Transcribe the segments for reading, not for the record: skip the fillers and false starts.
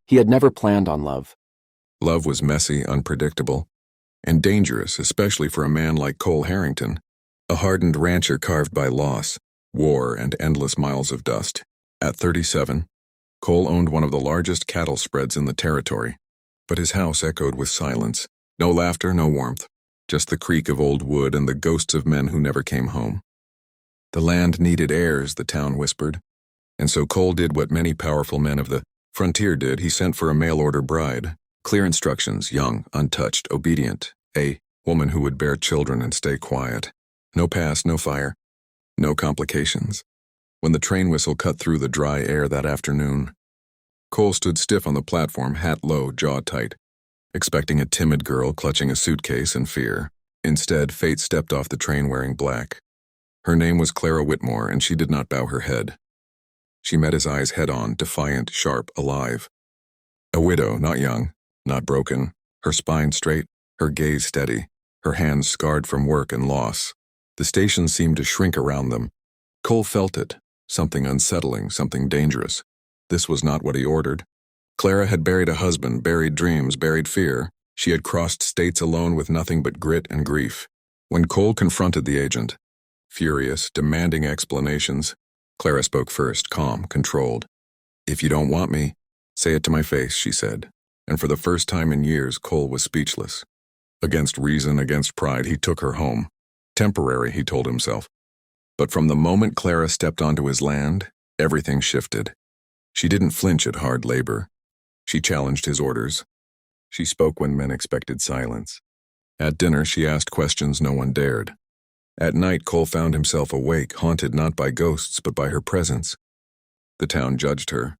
He had never planned on love. Love was messy, unpredictable, and dangerous, especially for a man like Cole Harrington, a hardened rancher carved by loss, war, and endless miles of dust. At 37, Cole owned one of the largest cattle spreads in the territory, but his house echoed with silence. No laughter, no warmth, just the creak of old wood and the ghosts of men who never came home. The land needed heirs, the town whispered, and so Cole did what many powerful men of the frontier did. He sent for a mail-order bride. Clear instructions, young, untouched, obedient, a woman who would bear children and stay quiet. No past, no fire, no complications. When the train whistle cut through the dry air that afternoon, Cole stood stiff on the platform, hat low, jaw tight, expecting a timid girl clutching a suitcase in fear. Instead, fate stepped off the train wearing black. Her name was Clara Whitmore, and she did not bow her head. She met his eyes head-on, defiant, sharp, alive. A widow, not young, not broken, her spine straight, her gaze steady, her hands scarred from work and loss. The station seemed to shrink around them. Cole felt it, something unsettling, something dangerous. This was not what he ordered. Clara had buried a husband, buried dreams, buried fear. She had crossed states alone with nothing but grit and grief. When Cole confronted the agent, furious, demanding explanations, Clara spoke first, calm, controlled. "If you don't want me, say it to my face," she said. And for the first time in years, Cole was speechless. Against reason, against pride, he took her home. Temporary, he told himself. But from the moment Clara stepped onto his land, everything shifted. She didn't flinch at hard labor. She challenged his orders. She spoke when men expected silence. At dinner, she asked questions no one dared. At night, Cole found himself awake, haunted not by ghosts but by her presence. The town judged her,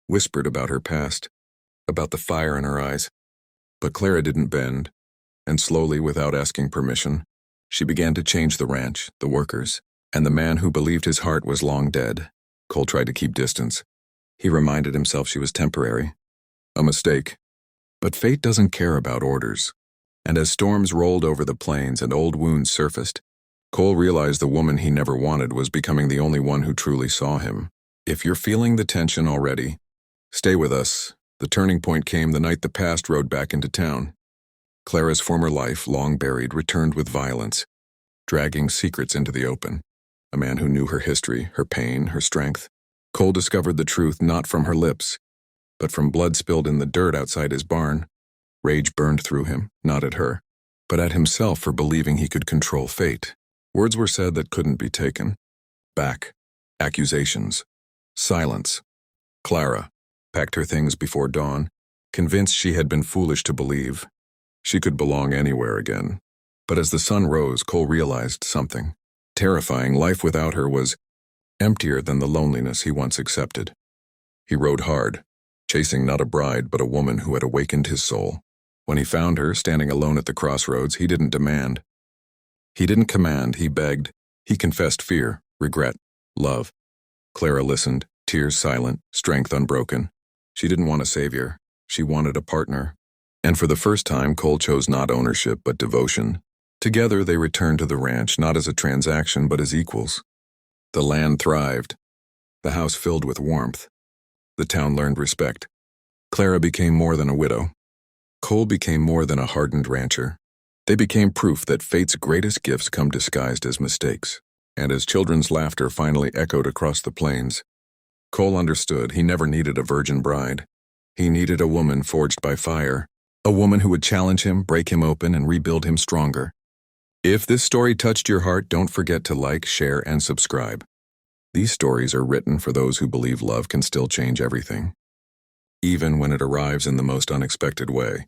whispered about her past, about the fire in her eyes. But Clara didn't bend, and slowly, without asking permission, she began to change the ranch, the workers, and the man who believed his heart was long dead. Cole tried to keep distance. He reminded himself she was temporary. A mistake. But fate doesn't care about orders. And as storms rolled over the plains and old wounds surfaced, Cole realized the woman he never wanted was becoming the only one who truly saw him. If you're feeling the tension already, stay with us. The turning point came the night the past rode back into town. Clara's former life, long buried, returned with violence, dragging secrets into the open. A man who knew her history, her pain, her strength. Cole discovered the truth not from her lips, but from blood spilled in the dirt outside his barn. Rage burned through him, not at her, but at himself for believing he could control fate. Words were said that couldn't be taken. Back. Accusations. Silence. Clara packed her things before dawn, convinced she had been foolish to believe she could belong anywhere again. But as the sun rose, Cole realized something. Terrifying, life without her was emptier than the loneliness he once accepted. He rode hard, chasing not a bride but a woman who had awakened his soul. When he found her, standing alone at the crossroads, he didn't demand. He didn't command, he begged. He confessed fear, regret, love. Clara listened, tears silent, strength unbroken. She didn't want a savior. She wanted a partner. And for the first time, Cole chose not ownership but devotion. Together they returned to the ranch, not as a transaction but as equals. The land thrived. The house filled with warmth. The town learned respect. Clara became more than a widow. Cole became more than a hardened rancher. They became proof that fate's greatest gifts come disguised as mistakes. And as children's laughter finally echoed across the plains, Cole understood he never needed a virgin bride. He needed a woman forged by fire, a woman who would challenge him, break him open, and rebuild him stronger. If this story touched your heart, don't forget to like, share, and subscribe. These stories are written for those who believe love can still change everything, even when it arrives in the most unexpected way.